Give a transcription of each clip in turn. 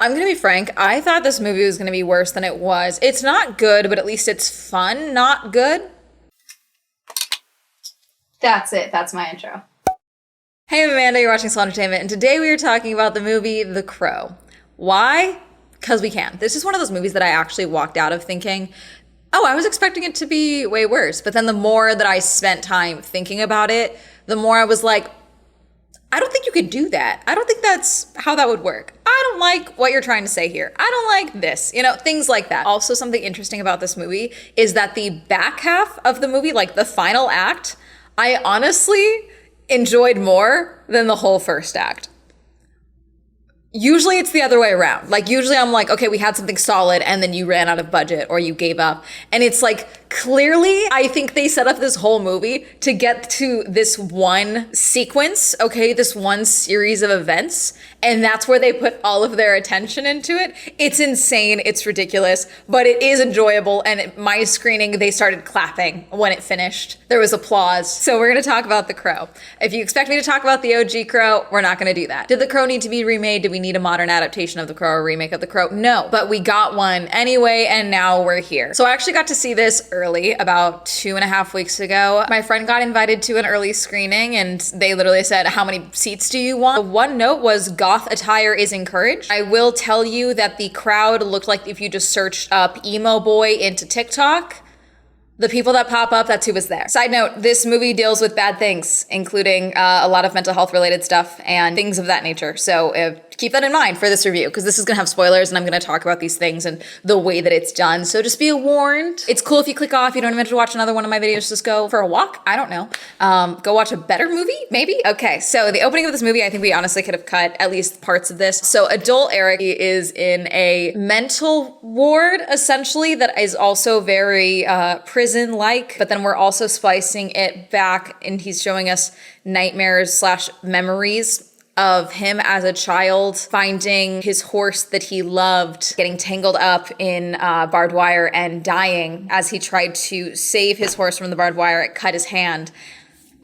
I'm gonna be frank, I thought this movie was gonna be worse than it was. It's not good, but at least it's fun, not good. That's it. That's my intro. Hey, I'm Amanda, you're watching Swell Entertainment, and today we are talking about the movie The Crow. Why? Because we can. This is one of those movies that I actually walked out of thinking, oh, I was expecting it to be way worse. But then the more that I spent time thinking about it, the more I was like, I don't think you could do that. I don't think that's how that would work. I don't like what you're trying to say here. I don't like this, things like that. Also, something interesting about this movie is that the back half of the movie, like the final act, I honestly enjoyed more than the whole first act. Usually it's the other way around. Like usually I'm like, okay, we had something solid and then you ran out of budget or you gave up. And it's like, clearly, I think they set up this whole movie to get to this one sequence, okay, this one series of events. And that's where they put all of their attention into it. It's insane, it's ridiculous, but it is enjoyable. And at my screening, they started clapping when it finished. There was applause. So we're gonna talk about The Crow. If you expect me to talk about the OG Crow, we're not gonna do that. Did The Crow need to be remade? Did we need a modern adaptation of The Crow or remake of The Crow? No, but we got one anyway, and now we're here. So I actually got to see this early, about 2.5 weeks ago. My friend got invited to an early screening and they literally said, how many seats do you want? The one note was goth attire is encouraged. I will tell you that the crowd looked like if you just searched up emo boy into TikTok, the people that pop up, that's who was there. Side note, this movie deals with bad things, including a lot of mental health related stuff and things of that nature. So keep that in mind for this review, because this is gonna have spoilers and I'm gonna talk about these things and the way that it's done. So just be warned. It's cool if you click off. You don't even have to watch another one of my videos. Just go for a walk. I don't know. Go watch a better movie, maybe? Okay, so the opening of this movie, I think we honestly could have cut at least parts of this. So adult Eric is in a mental ward, essentially, that is also very prison-like, but then we're also splicing it back and he's showing us nightmares / memories of him as a child, finding his horse that he loved, getting tangled up in barbed wire and dying as he tried to save his horse from the barbed wire. It cut his hand.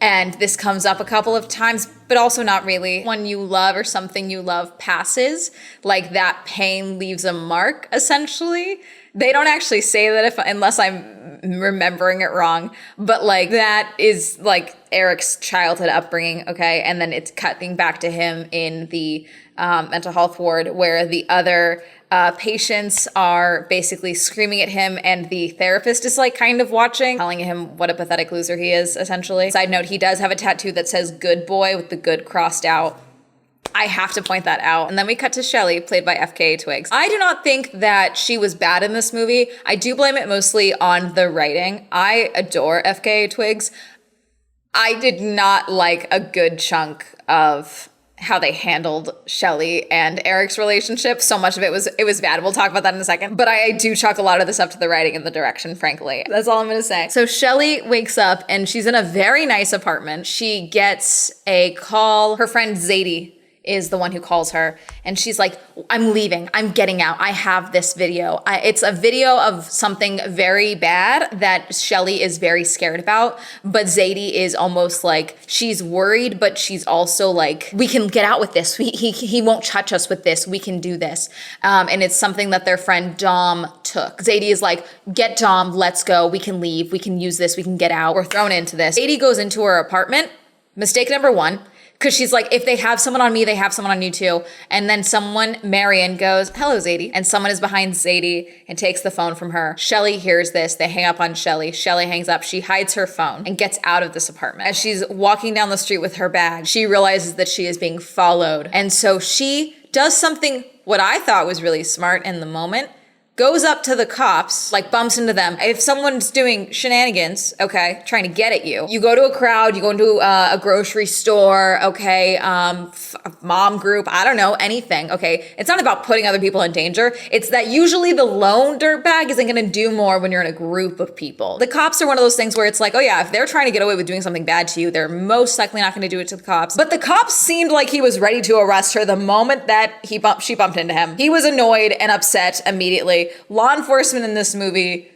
And this comes up a couple of times, but also not really. When you love or something you love passes, like that pain leaves a mark, essentially. They don't actually say that unless I'm remembering it wrong, but like that is like Eric's childhood upbringing, okay? And then it's cutting back to him in the mental health ward where the other patients are basically screaming at him and the therapist is like kind of watching, telling him what a pathetic loser he is, essentially. Side note, he does have a tattoo that says good boy with the good crossed out. I have to point that out. And then we cut to Shelly, played by FKA Twigs. I do not think that she was bad in this movie. I do blame it mostly on the writing. I adore FKA Twigs. I did not like a good chunk of how they handled Shelly and Eric's relationship. So much of it was bad. We'll talk about that in a second. But I do chalk a lot of this up to the writing and the direction, frankly. That's all I'm gonna say. So Shelly wakes up and she's in a very nice apartment. She gets a call. Her friend Zadie is the one who calls her and she's like, I'm leaving, I'm getting out, I have this video. It's a video of something very bad that Shelly is very scared about, but Zadie is almost like, she's worried, but she's also like, we can get out with this. He won't touch us with this, we can do this. And it's something that their friend Dom took. Zadie is like, get Dom, let's go, we can leave, we can use this, we can get out. We're thrown into this. Zadie goes into her apartment, mistake number one, because she's like, if they have someone on me, they have someone on you too. And then someone, Marion, goes, hello, Zadie. And someone is behind Zadie and takes the phone from her. Shelly hears this. They hang up on Shelly. Shelly hangs up. She hides her phone and gets out of this apartment. As she's walking down the street with her bag, she realizes that she is being followed. And so she does something, what I thought was really smart in the moment, goes up to the cops, like bumps into them. If someone's doing shenanigans, okay, trying to get at you, you go to a crowd, you go into a grocery store, okay, mom group, I don't know, anything, okay? It's not about putting other people in danger. It's that usually the lone dirtbag isn't gonna do more when you're in a group of people. The cops are one of those things where it's like, oh yeah, if they're trying to get away with doing something bad to you, they're most likely not gonna do it to the cops. But the cops seemed like he was ready to arrest her the moment that she bumped into him. He was annoyed and upset immediately. Law enforcement in this movie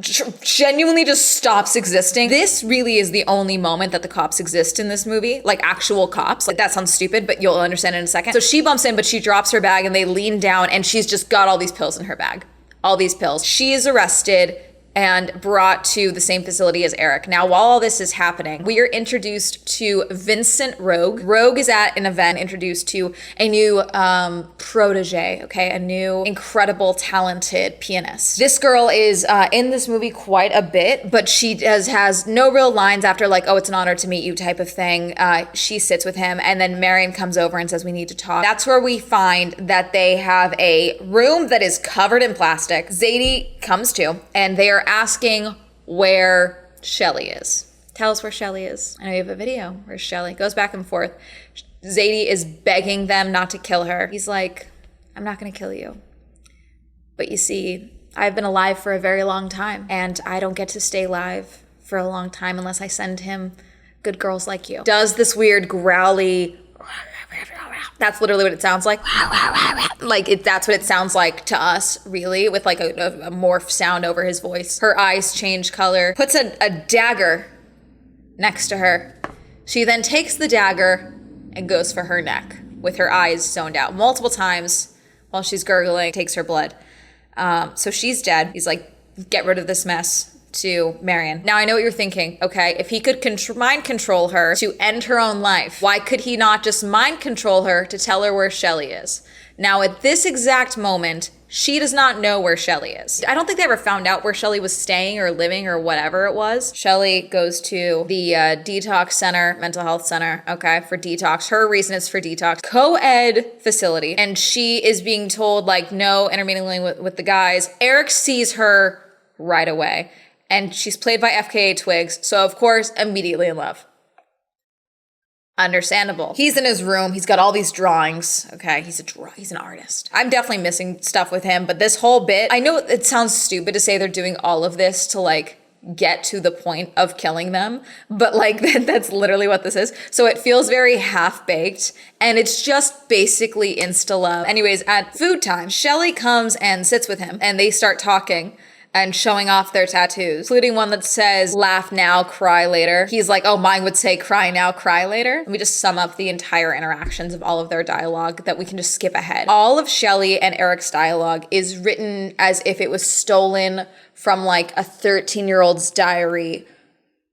genuinely just stops existing. This really is the only moment that the cops exist in this movie, like actual cops. Like that sounds stupid, but you'll understand in a second. So she bumps in, but she drops her bag and they lean down and she's just got all these pills in her bag. All these pills. She is arrested and brought to the same facility as Eric. Now, while all this is happening, we are introduced to Vincent Rogue. Rogue is at an event introduced to a new protege, okay? A new, incredible, talented pianist. This girl is in this movie quite a bit, but she has no real lines after like, oh, it's an honor to meet you type of thing. She sits with him and then Marion comes over and says, we need to talk. That's where we find that they have a room that is covered in plastic. Zadie comes to, and they are asking where Shelly is. Tell us where Shelly is. I know you have a video. Where's Shelly? Goes back and forth. Zadie is begging them not to kill her. He's like, I'm not going to kill you. But you see, I've been alive for a very long time, and I don't get to stay alive for a long time unless I send him good girls like you. Does this weird growly... That's literally what it sounds like. Like that's what it sounds like to us, really, with like a morph sound over his voice. Her eyes change color. Puts a dagger next to her. She then takes the dagger and goes for her neck with her eyes zoned out multiple times while she's gurgling, takes her blood. So she's dead. He's like, get rid of this mess. To Marion. Now I know what you're thinking, okay, if he could mind control her to end her own life, why could he not just mind control her to tell her where Shelly is? Now at this exact moment, she does not know where Shelly is. I don't think they ever found out where Shelly was staying or living or whatever it was. Shelly goes to the detox center, mental health center, okay, for detox. Her reason is for detox. Co-ed facility. And she is being told like no intermingling with the guys. Eric sees her right away. And she's played by FKA Twigs, so of course, immediately in love. Understandable. He's in his room, he's got all these drawings, okay? He's an artist. I'm definitely missing stuff with him, but this whole bit, I know it sounds stupid to say they're doing all of this to like get to the point of killing them, but like that's literally what this is. So it feels very half-baked, and it's just basically insta-love. Anyways, at food time, Shelly comes and sits with him, and they start talking and showing off their tattoos, including one that says, laugh now, cry later. He's like, oh, mine would say, cry now, cry later. And we just sum up the entire interactions of all of their dialogue that we can just skip ahead. All of Shelly and Eric's dialogue is written as if it was stolen from like a 13-year-old's diary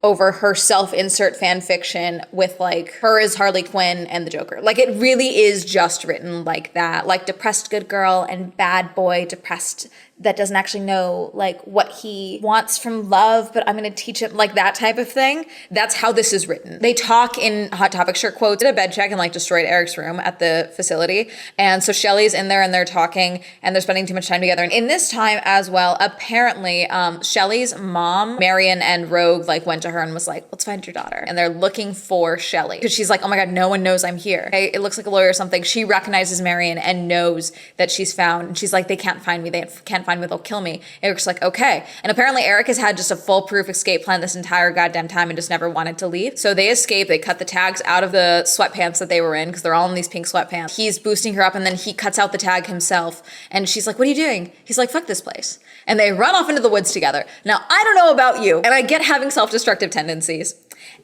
over her self-insert fan fiction with like her as Harley Quinn and the Joker. Like it really is just written like that, like depressed good girl and bad boy depressed that doesn't actually know like what he wants from love, but I'm gonna teach him, like that type of thing. That's how this is written. They talk in Hot Topic shirt quotes, did a bed check and like destroyed Eric's room at the facility. And so Shelly's in there and they're talking and they're spending too much time together. And in this time as well, apparently Shelly's mom, Marion and Rogue like went to her and was like, let's find your daughter. And they're looking for Shelly because she's like, oh my God, no one knows I'm here. Okay, it looks like a lawyer or something. She recognizes Marion and knows that she's found. And she's like, they can't find me. They can't find me. They'll kill me. Eric's like, okay. And apparently Eric has had just a foolproof escape plan this entire goddamn time and just never wanted to leave. So they escape. They cut the tags out of the sweatpants that they were in because they're all in these pink sweatpants. He's boosting her up and then he cuts out the tag himself. And she's like, what are you doing? He's like, fuck this place. And they run off into the woods together. Now, I don't know about you, and I get having self-destructive tendencies.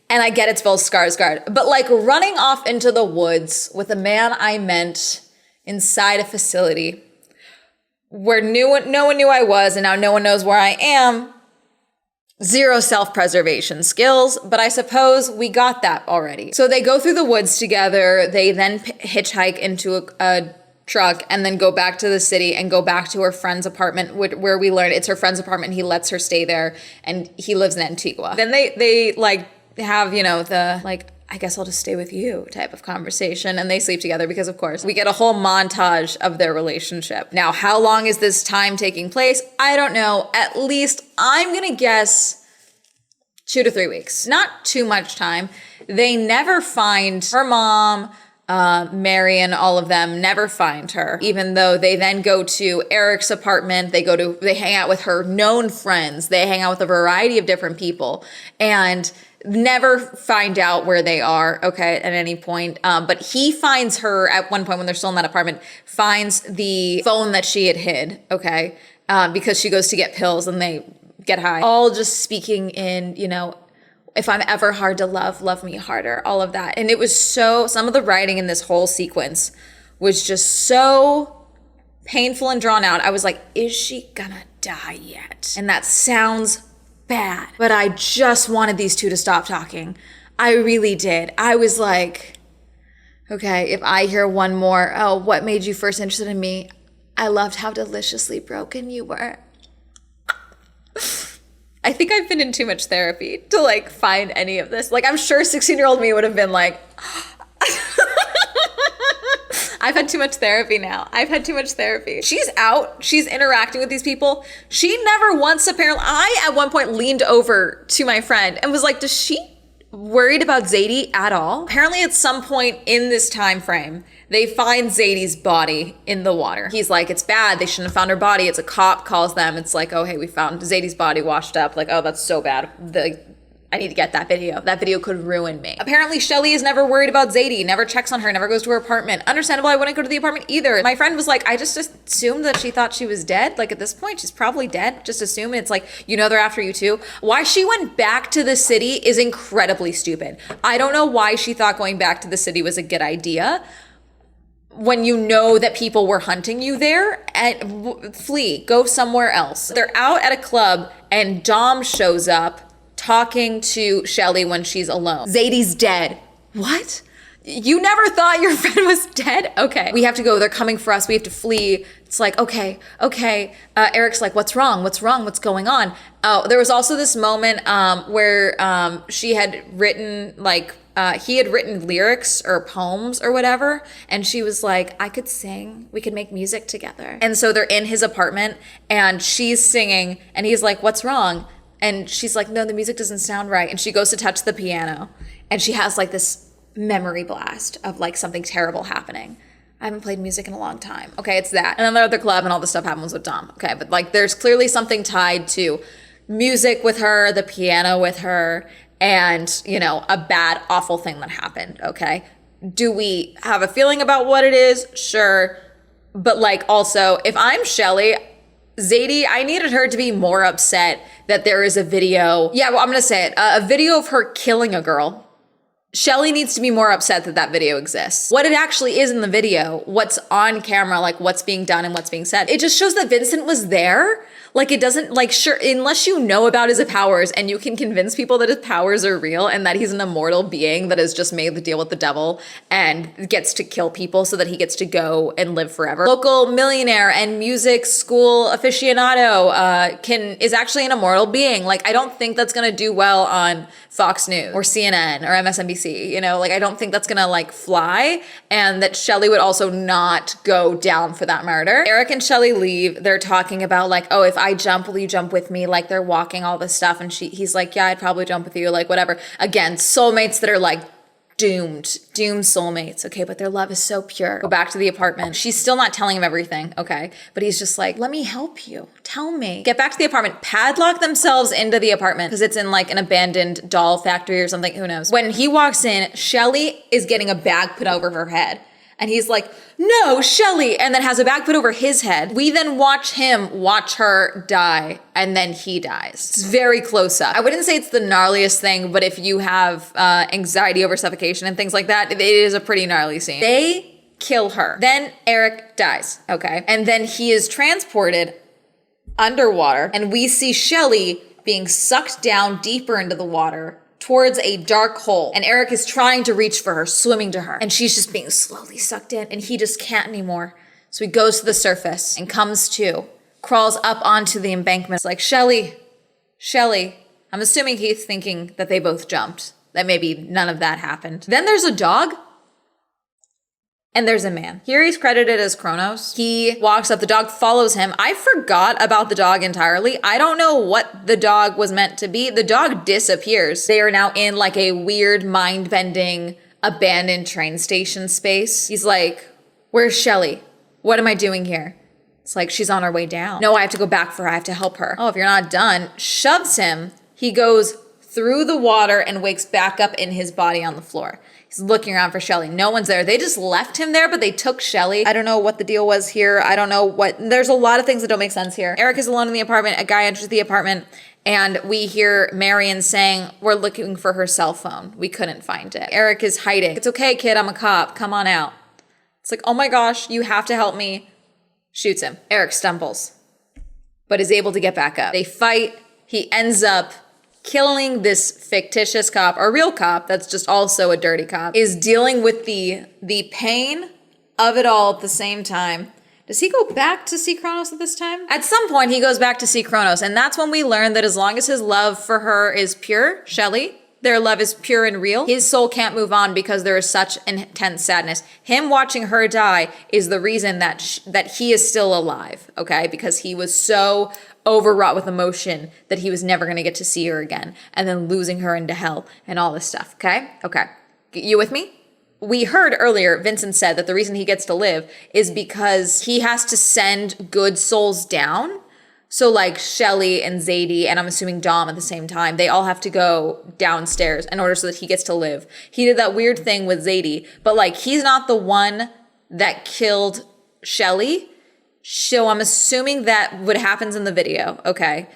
And I get it's Bill Skarsgård, but like running off into the woods with a man I meant inside a facility where no one knew I was and now no one knows where I am, zero self-preservation skills, but I suppose we got that already. So they go through the woods together, they then hitchhike into a truck and then go back to the city and go back to her friend's apartment where we learned it's her friend's apartment. He lets her stay there and he lives in Antigua. Then they like have, you know, the like, I guess I'll just stay with you type of conversation. And they sleep together because of course we get a whole montage of their relationship. Now, how long is this time taking place? I don't know. At least I'm going to guess 2 to 3 weeks. Not too much time. They never find her mom, Marion, all of them never find her, even though they then go to Eric's apartment. They hang out with her known friends. They hang out with a variety of different people and never find out where they are, okay, at any point. But he finds her at one point when they're still in that apartment, finds the phone that she had hid, okay, because she goes to get pills and they get high. All just speaking in, if I'm ever hard to love, love me harder, all of that. And it was some of the writing in this whole sequence was just so painful and drawn out. I was like, is she gonna die yet? And that sounds bad, but I just wanted these two to stop talking. I really did. I was like, okay, if I hear one more, oh, what made you first interested in me? I loved how deliciously broken you were. I think I've been in too much therapy to find any of this. I'm sure 16-year-old me would have been like, I've had too much therapy now. I've had too much therapy. She's out. She's interacting with these people. She never once apparently, I at one point leaned over to my friend and was like, does she worried about Zadie at all? Apparently at some point in this time frame, they find Zadie's body in the water. He's like, it's bad. They shouldn't have found her body. It's a cop calls them. It's like, oh, hey, we found Zadie's body washed up. Like, oh, that's so bad. I need to get that video. That video could ruin me. Apparently, Shelly is never worried about Zadie, never checks on her, never goes to her apartment. Understandable, I wouldn't go to the apartment either. My friend was like, I just assumed that she thought she was dead. At this point, she's probably dead. Just assume. It's like, they're after you too. Why she went back to the city is incredibly stupid. I don't know why she thought going back to the city was a good idea when you know that people were hunting you there. And flee, go somewhere else. They're out at a club and Dom shows up talking to Shelly when she's alone. Zadie's dead. What? You never thought your friend was dead? Okay. We have to go. They're coming for us. We have to flee. It's like, okay. Eric's like, what's wrong? What's wrong? What's going on? Oh, there was also this moment where she had written he had written lyrics or poems or whatever. And she was like, I could sing. We could make music together. And so they're in his apartment and she's singing and he's like, what's wrong? And she's like, no, the music doesn't sound right. And she goes to touch the piano and she has this memory blast of something terrible happening. I haven't played music in a long time. Okay, it's that. And then they're at the club and all this stuff happens with Dom. Okay, but there's clearly something tied to music with her, the piano with her, and, a bad, awful thing that happened. Okay. Do we have a feeling about what it is? Sure. But also, if I'm Shelly, Zadie, I needed her to be more upset that there is a video. Yeah, well, I'm going to say it. A video of her killing a girl. Shelly needs to be more upset that video exists. What it actually is in the video, what's on camera, what's being done and what's being said. It just shows that Vincent was there. It doesn't, sure, unless you know about his powers and you can convince people that his powers are real and that he's an immortal being that has just made the deal with the devil and gets to kill people so that he gets to go and live forever. Local millionaire and music school aficionado is actually an immortal being. I don't think that's gonna do well on Fox News or CNN or MSNBC, I don't think that's gonna fly, and that Shelly would also not go down for that murder. Eric and Shelly leave. They're talking about oh, if I jump, will you jump with me? They're walking all this stuff and he's like, yeah, I'd probably jump with you, whatever. Again, soulmates that are doomed soulmates. Okay, but their love is so pure. Go back to the apartment. She's still not telling him everything. Okay, but he's just like, let me help you. Tell me. Get back to the apartment. Padlock themselves into the apartment because it's in an abandoned doll factory or something. Who knows? When he walks in, Shelly is getting a bag put over her head. And he's like, no, Shelly, and then has a bag put over his head. We then watch him watch her die, and then he dies. It's very close up. I wouldn't say it's the gnarliest thing, but if you have anxiety over suffocation and things like that, it is a pretty gnarly scene. They kill her. Then Eric dies, okay? And then he is transported underwater, and we see Shelly being sucked down deeper into the water towards a dark hole. And Eric is trying to reach for her, swimming to her. And she's just being slowly sucked in and he just can't anymore. So he goes to the surface and comes to, crawls up onto the embankment. It's like, Shelly. I'm assuming he's thinking that they both jumped, that maybe none of that happened. Then there's a dog. And there's a man. Here he's credited as Kronos. He walks up, the dog follows him. I forgot about the dog entirely. I don't know what the dog was meant to be. The dog disappears. They are now in a weird mind-bending abandoned train station space. He's like, where's Shelly? What am I doing here? It's like, she's on her way down. No, I have to go back for her. I have to help her. Oh, if you're not done, shoves him. He goes through the water and wakes back up in his body on the floor. He's looking around for Shelly. No one's there. They just left him there, but they took Shelly. I don't know what the deal was here. I don't know what, there's a lot of things that don't make sense here. Eric is alone in the apartment. A guy enters the apartment And we hear Marion saying, we're looking for her cell phone. We couldn't find it. Eric is hiding. It's okay, kid, I'm a cop. Come on out. It's like, oh my gosh, you have to help me. Shoots him. Eric stumbles, but is able to get back up. They fight. He ends up killing this fictitious cop, or real cop that's just also a dirty cop, is dealing with the pain of it all at the same time. Does he go back to see Kronos at this time? At some point, he goes back to see Kronos, and that's when we learn that as long as his love for her is pure, Shelly, their love is pure and real, his soul can't move on because there is such intense sadness. Him watching her die is the reason that he is still alive, okay? Because he was so overwrought with emotion that he was never going to get to see her again, and then losing her into hell and all this stuff, okay? Okay. You with me? We heard earlier, Vincent said that the reason he gets to live is because he has to send good souls down. So like Shelly and Zadie, and I'm assuming Dom at the same time, they all have to go downstairs in order so that he gets to live. He did that weird thing with Zadie, but like he's not the one that killed Shelly. So I'm assuming that what happens in the video, okay,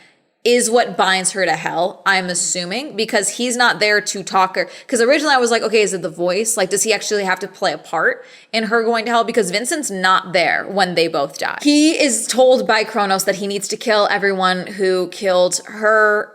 is what binds her to hell, I'm assuming, because he's not there to talk her. Because originally I was like, okay, is it the voice? Like, does he actually have to play a part in her going to hell? Because Vincent's not there when they both die. He is told by Kronos that he needs to kill everyone who killed her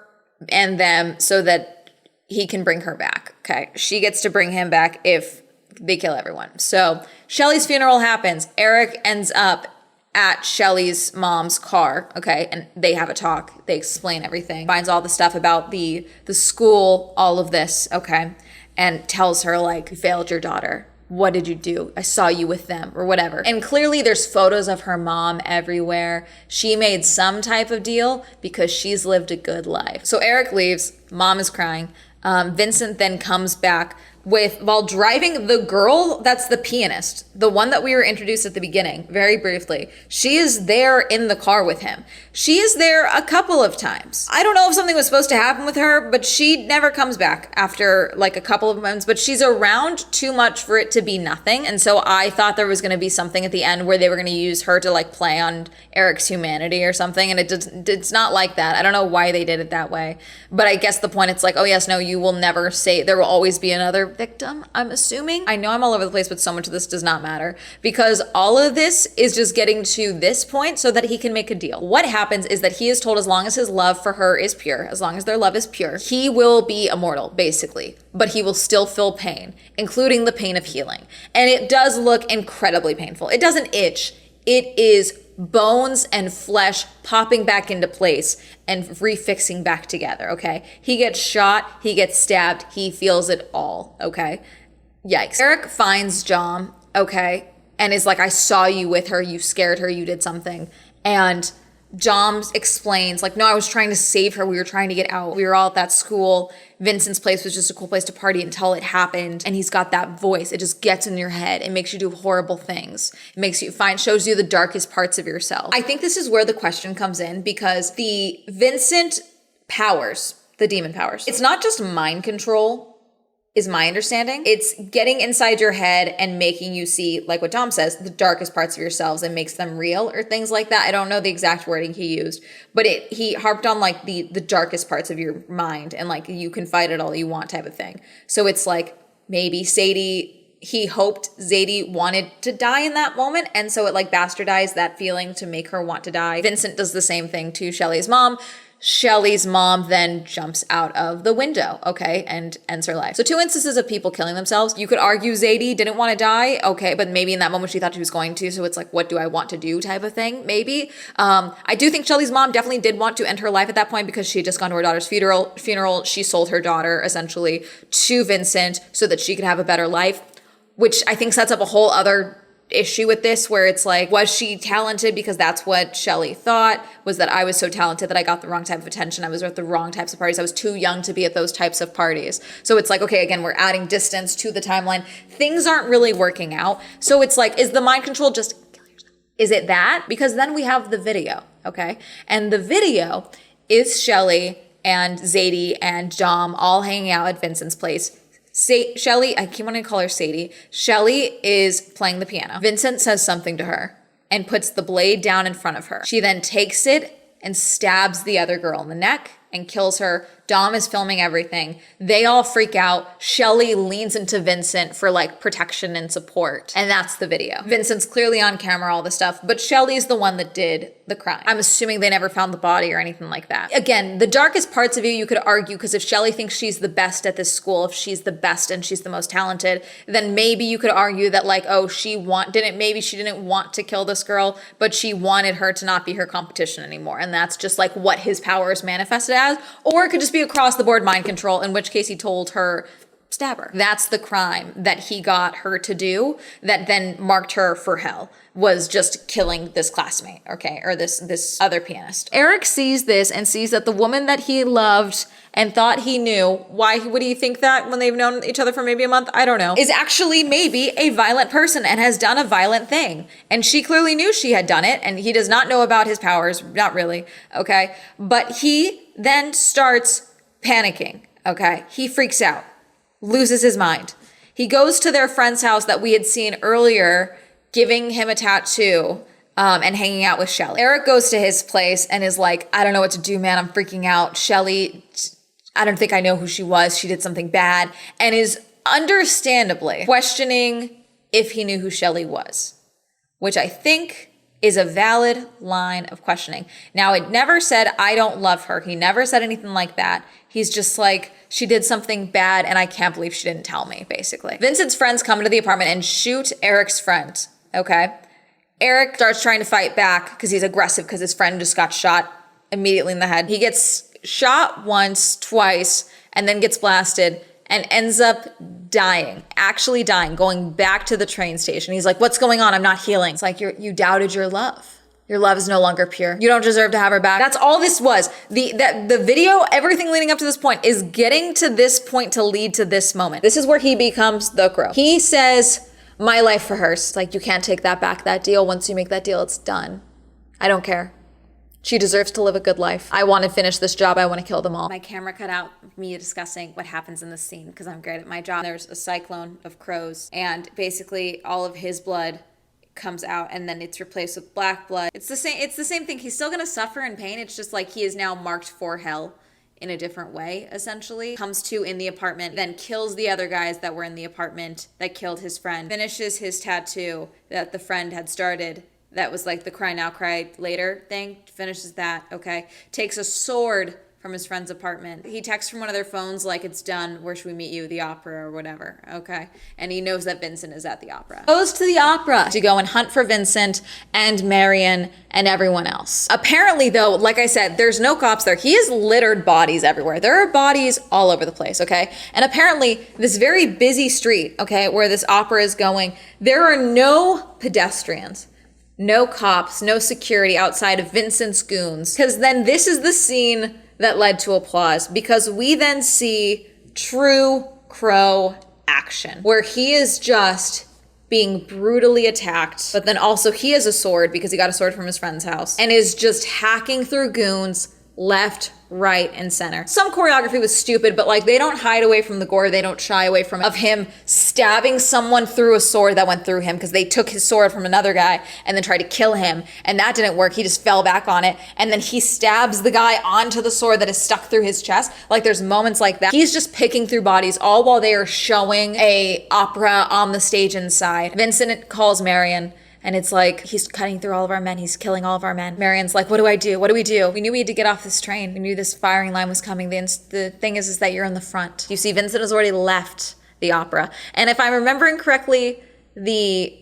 and them so that he can bring her back, okay? She gets to bring him back if they kill everyone. So Shelly's funeral happens. Eric ends up at Shelly's mom's car, okay, and they have a talk. They explain everything. Finds all the stuff about the school, all of this, okay, and tells her, like, you failed your daughter. What did you do? I saw you with them, or whatever. And clearly there's photos of her mom everywhere. She made some type of deal because she's lived a good life. So Eric leaves. Mom is crying. Vincent then comes back while driving the girl that's the pianist, the one that we were introduced at the beginning, very briefly. She is there in the car with him. She is there a couple of times. I don't know if something was supposed to happen with her, but she never comes back after like a couple of months, but she's around too much for it to be nothing. And so I thought there was going to be something at the end where they were going to use her to like play on Eric's humanity or something. And it's not like that. I don't know why they did it that way, but I guess the point, it's like, oh yes, no, you will never say, there will always be another victim, I'm assuming. I know I'm all over the place, but so much of this does not matter because all of this is just getting to this point so that he can make a deal. What happens is that he is told as long as his love for her is pure, as long as their love is pure, he will be immortal, basically, but he will still feel pain, including the pain of healing. And it does look incredibly painful. It doesn't itch. It is bones and flesh popping back into place and refixing back together, okay? He gets shot, he gets stabbed, he feels it all, okay? Yikes. Eric finds Dom, okay, and is like, I saw you with her, you scared her, you did something. And Dom explains, like, no, I was trying to save her. We were trying to get out. We were all at that school. Vincent's place was just a cool place to party until it happened. And he's got that voice. It just gets in your head. It makes you do horrible things. It makes you shows you the darkest parts of yourself. I think this is where the question comes in because the Vincent powers, the demon powers, it's not just mind control, is my understanding. It's getting inside your head and making you see, like what Dom says, the darkest parts of yourselves and makes them real or things like that. I don't know the exact wording he used, but he harped on like the darkest parts of your mind and like you can fight it all you want type of thing. So it's like maybe he hoped Zadie wanted to die in that moment. And so it like bastardized that feeling to make her want to die. Vincent does the same thing to Shelly's mom. Shelly's mom then jumps out of the window, okay, and ends her life. So 2 instances of people killing themselves. You could argue Zadie didn't want to die, okay, but maybe in that moment she thought she was going to, so it's like, what do I want to do type of thing, maybe. I do think Shelly's mom definitely did want to end her life at that point because she had just gone to her daughter's funeral. She sold her daughter, essentially, to Vincent so that she could have a better life, which I think sets up a whole other issue with this where it's like, was she talented because that's what Shelly thought, was that I was so talented that I got the wrong type of attention, I was at the wrong types of parties, I was too young to be at those types of parties. So it's like, okay, again, we're adding distance to the timeline. Things aren't really working out. So it's like, is the mind control just kill yourself? Is it that? Because then we have the video, okay? And the video is Shelly and Zadie and Dom all hanging out at Vincent's place. Shelly, I keep wanting to call her Sadie. Shelly is playing the piano. Vincent says something to her and puts the blade down in front of her. She then takes it and stabs the other girl in the neck and kills her. Dom is filming everything. They all freak out. Shelly leans into Vincent for like protection and support. And that's the video. Vincent's clearly on camera, all this stuff, but Shelly's the one that did the crime. I'm assuming they never found the body or anything like that. Again, the darkest parts of you could argue, because if Shelly thinks she's the best at this school, if she's the best and she's the most talented, then maybe you could argue that like, oh, maybe she didn't want to kill this girl, but she wanted her to not be her competition anymore. And that's just like what his powers manifested as. Or it could just be across the board mind control, in which case he told her, stab her. That's the crime that he got her to do that then marked her for hell, was just killing this classmate, okay, or this other pianist. Eric sees this and sees that the woman that he loved and thought he knew, why would he think that when they've known each other for maybe a month? I don't know. Is actually maybe a violent person and has done a violent thing. And she clearly knew she had done it, and he does not know about his powers, not really, okay? But he then starts panicking, okay? He freaks out, loses his mind. He goes to their friend's house that we had seen earlier, giving him a tattoo and hanging out with Shelly. Eric goes to his place and is like, I don't know what to do, man. I'm freaking out. Shelly, I don't think I know who she was. She did something bad, and is understandably questioning if he knew who Shelly was, which I think is a valid line of questioning. Now, it never said, I don't love her. He never said anything like that. He's just like, she did something bad and I can't believe she didn't tell me, basically. Vincent's friends come to the apartment and shoot Eric's friend, okay? Eric starts trying to fight back because he's aggressive because his friend just got shot immediately in the head. He gets shot once, twice, and then gets blasted and ends up dying, actually dying, going back to the train station. He's like, what's going on? I'm not healing. It's like, you doubted your love. Your love is no longer pure. You don't deserve to have her back. That's all this was. The video, everything leading up to this point is getting to this point to lead to this moment. This is where he becomes the Crow. He says, my life for her. It's like, you can't take that back, that deal. Once you make that deal, it's done. I don't care. She deserves to live a good life. I want to finish this job. I want to kill them all. My camera cut out me discussing what happens in this scene because I'm great at my job. There's a cyclone of crows, and basically all of his blood comes out and then it's replaced with black blood. It's the same thing. He's still going to suffer in pain. It's just like he is now marked for hell in a different way, essentially. Comes to in the apartment, then kills the other guys that were in the apartment that killed his friend. Finishes his tattoo that the friend had started. That was like the cry now, cry later thing. Finishes that, okay. Takes a sword from his friend's apartment. He texts from one of their phones like, it's done, where should we meet you? The opera or whatever, okay? And he knows that Vincent is at the opera. Goes to the opera to go and hunt for Vincent and Marion and everyone else. Apparently though, like I said, there's no cops there. He has littered bodies everywhere. There are bodies all over the place, okay? And apparently this very busy street, okay, where this opera is going, there are no pedestrians. No cops, no security outside of Vincent's goons. Because then this is the scene that led to applause, because we then see true Crow action, where he is just being brutally attacked, but then also he has a sword because he got a sword from his friend's house and is just hacking through goons left, right, and center. Some choreography was stupid, but like they don't hide away from the gore. They don't shy away from of him stabbing someone through a sword that went through him because they took his sword from another guy and then tried to kill him. And that didn't work. He just fell back on it. And then he stabs the guy onto the sword that is stuck through his chest. Like there's moments like that. He's just picking through bodies all while they are showing a opera on the stage inside. Vincent calls Marion. And it's like, he's cutting through all of our men. He's killing all of our men. Marion's like, what do I do? What do we do? We knew we had to get off this train. We knew this firing line was coming. The thing is that you're in the front. You see, Vincent has already left the opera. And if I'm remembering correctly, the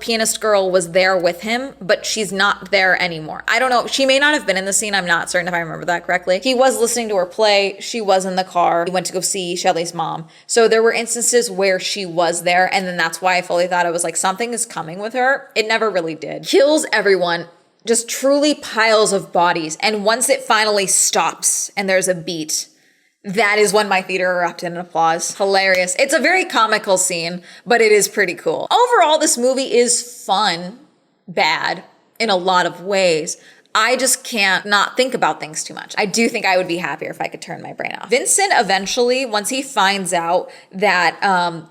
pianist girl was there with him, but she's not there anymore. I don't know. She may not have been in the scene. I'm not certain if I remember that correctly. He was listening to her play. She was in the car. He went to go see Shelly's mom. So there were instances where she was there. And then that's why I fully thought it was like something is coming with her. It never really did. Kills everyone. Just truly piles of bodies. And once it finally stops and there's a beat, that is when my theater erupted in applause. Hilarious. It's a very comical scene, but it is pretty cool. Overall, this movie is fun, bad in a lot of ways. I just can't not think about things too much. I do think I would be happier if I could turn my brain off. Vincent eventually, once he finds out that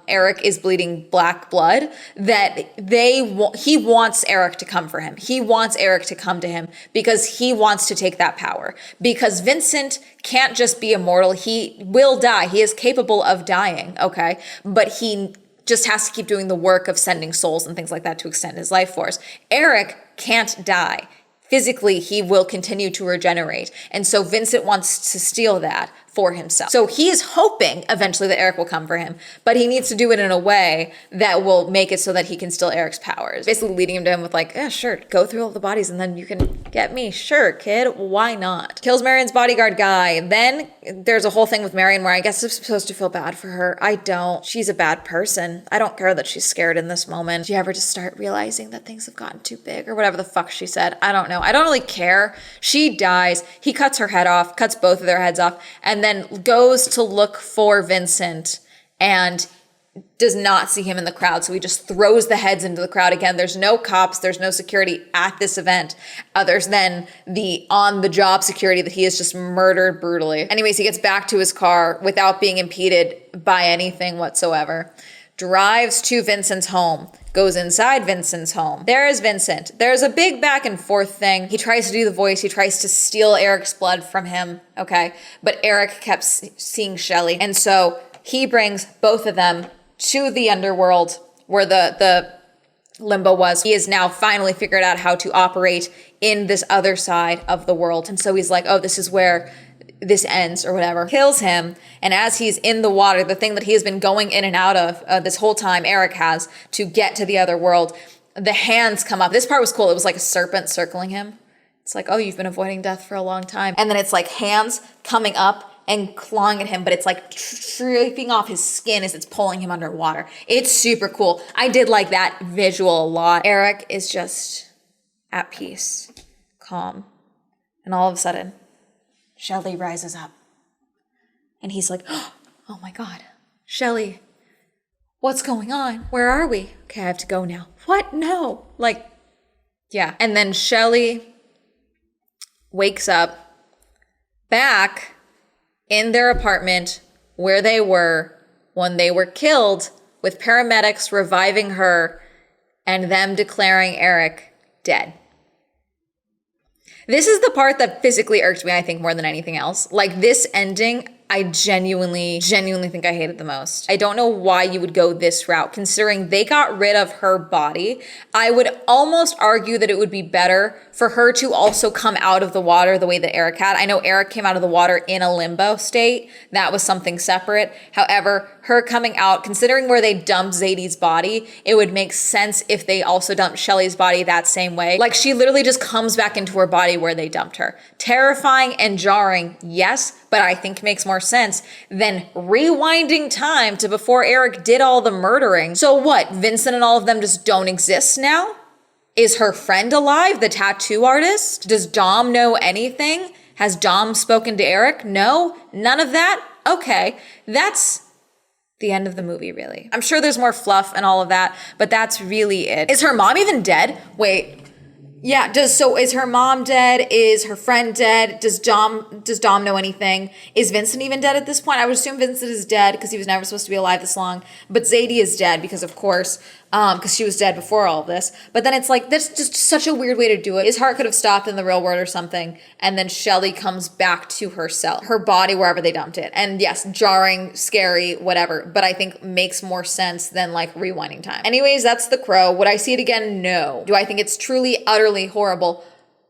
Eric is bleeding black blood, that he wants Eric to come for him. He wants Eric to come to him because he wants to take that power. Because Vincent can't just be immortal. He will die. He is capable of dying, okay? But he just has to keep doing the work of sending souls and things like that to extend his life force. Eric can't die. Physically, he will continue to regenerate. And so Vincent wants to steal that for himself. So he is hoping eventually that Eric will come for him, but he needs to do it in a way that will make it so that he can steal Eric's powers. Basically leading him to him with like, yeah, sure, go through all the bodies and then you can get me. Sure, kid, why not? Kills Marion's bodyguard guy. Then there's a whole thing with Marion where I guess I'm supposed to feel bad for her. I don't. She's a bad person. I don't care that she's scared in this moment. Do you ever just start realizing that things have gotten too big or whatever the fuck she said? I don't know. I don't really care. She dies. He cuts her head off, cuts both of their heads off, and then goes to look for Vincent and does not see him in the crowd. So he just throws the heads into the crowd again. There's no cops. There's no security at this event other than the on-the-job security that he has just murdered brutally. Anyways, he gets back to his car without being impeded by anything whatsoever. Drives to Vincent's home. Goes inside Vincent's home. There is Vincent. There's a big back and forth thing. He tries to do the voice. He tries to steal Eric's blood from him, okay? But Eric kept seeing Shelly. And so he brings both of them to the underworld where the Limbo was. He has now finally figured out how to operate in this other side of the world. And so he's like, oh, this is where this ends or whatever. Kills him. And as he's in the water, the thing that he has been going in and out of this whole time, Eric has, to get to the other world, the hands come up. This part was cool. It was like a serpent circling him. It's like, oh, you've been avoiding death for a long time. And then it's like hands coming up and clawing at him, but it's like stripping off his skin as it's pulling him underwater. It's super cool. I did like that visual a lot. Eric is just at peace, calm. And all of a sudden, Shelly rises up. And he's like, oh my God, Shelly, what's going on? Where are we? Okay, I have to go now. What? No. Like, yeah. And then Shelly wakes up back in their apartment where they were when they were killed, with paramedics reviving her and them declaring Eric dead. This is the part that physically irked me, I think, more than anything else. Like, this ending, I genuinely think I hated the most. I don't know why you would go this route, considering they got rid of her body. I would almost argue that it would be better for her to also come out of the water the way that Eric had. I know Eric came out of the water in a limbo state. That was something separate. However, her coming out, considering where they dumped Zadie's body, it would make sense if they also dumped Shelly's body that same way. Like, she literally just comes back into her body where they dumped her. Terrifying and jarring, yes, but I think makes more sense than rewinding time to before Eric did all the murdering. So what, Vincent and all of them just don't exist now? Is her friend alive, the tattoo artist? Does Dom know anything? Has Dom spoken to Eric? No? None of that? Okay, that's the end of the movie, really. I'm sure there's more fluff and all of that, but that's really it. Is her mom even dead? Wait. Yeah, is her mom dead? Is her friend dead? Does Dom know anything? Is Vincent even dead at this point? I would assume Vincent is dead because he was never supposed to be alive this long. But Zadie is dead because, of course, because she was dead before all of this. But then it's like, that's just such a weird way to do it. His heart could have stopped in the real world or something. And then Shelly comes back to herself, her body, wherever they dumped it. And yes, jarring, scary, whatever. But I think makes more sense than like rewinding time. Anyways, that's The Crow. Would I see it again? No. Do I think it's truly, utterly horrible?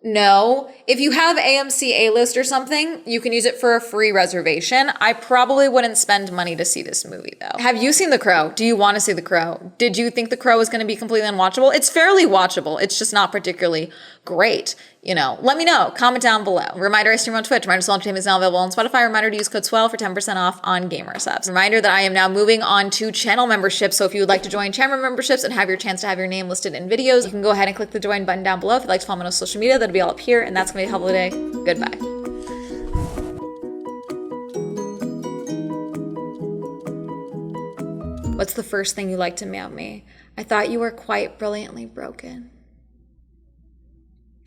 No. If you have AMC A-List or something, you can use it for a free reservation. I probably wouldn't spend money to see this movie, though. Have you seen The Crow? Do you want to see The Crow? Did you think The Crow was going to be completely unwatchable? It's fairly watchable. It's just not particularly great. You know, let me know. Comment down below. Reminder, I stream on Twitch. Reminder, Swell Entertainment is now available on Spotify. Reminder to use code SWELL for 10% off on gamer subs. Reminder that I am now moving on to channel memberships. So if you would like to join channel memberships and have your chance to have your name listed in videos, you can go ahead and click the join button down below. If you'd like to follow me on social media, that'll be all up here. And that's going to be helpful today. Goodbye. What's the first thing you liked about me? I thought you were quite brilliantly broken.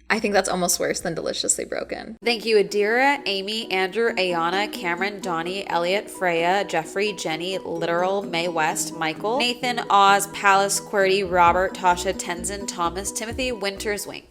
I think that's almost worse than Deliciously Broken. Thank you, Adira, Amy, Andrew, Ayana, Cameron, Donnie, Elliot, Freya, Jeffrey, Jenny, Literal, Mae West, Michael, Nathan, Oz, Palace, Qwerty, Robert, Tasha, Tenzin, Thomas, Timothy, Winters, Wink.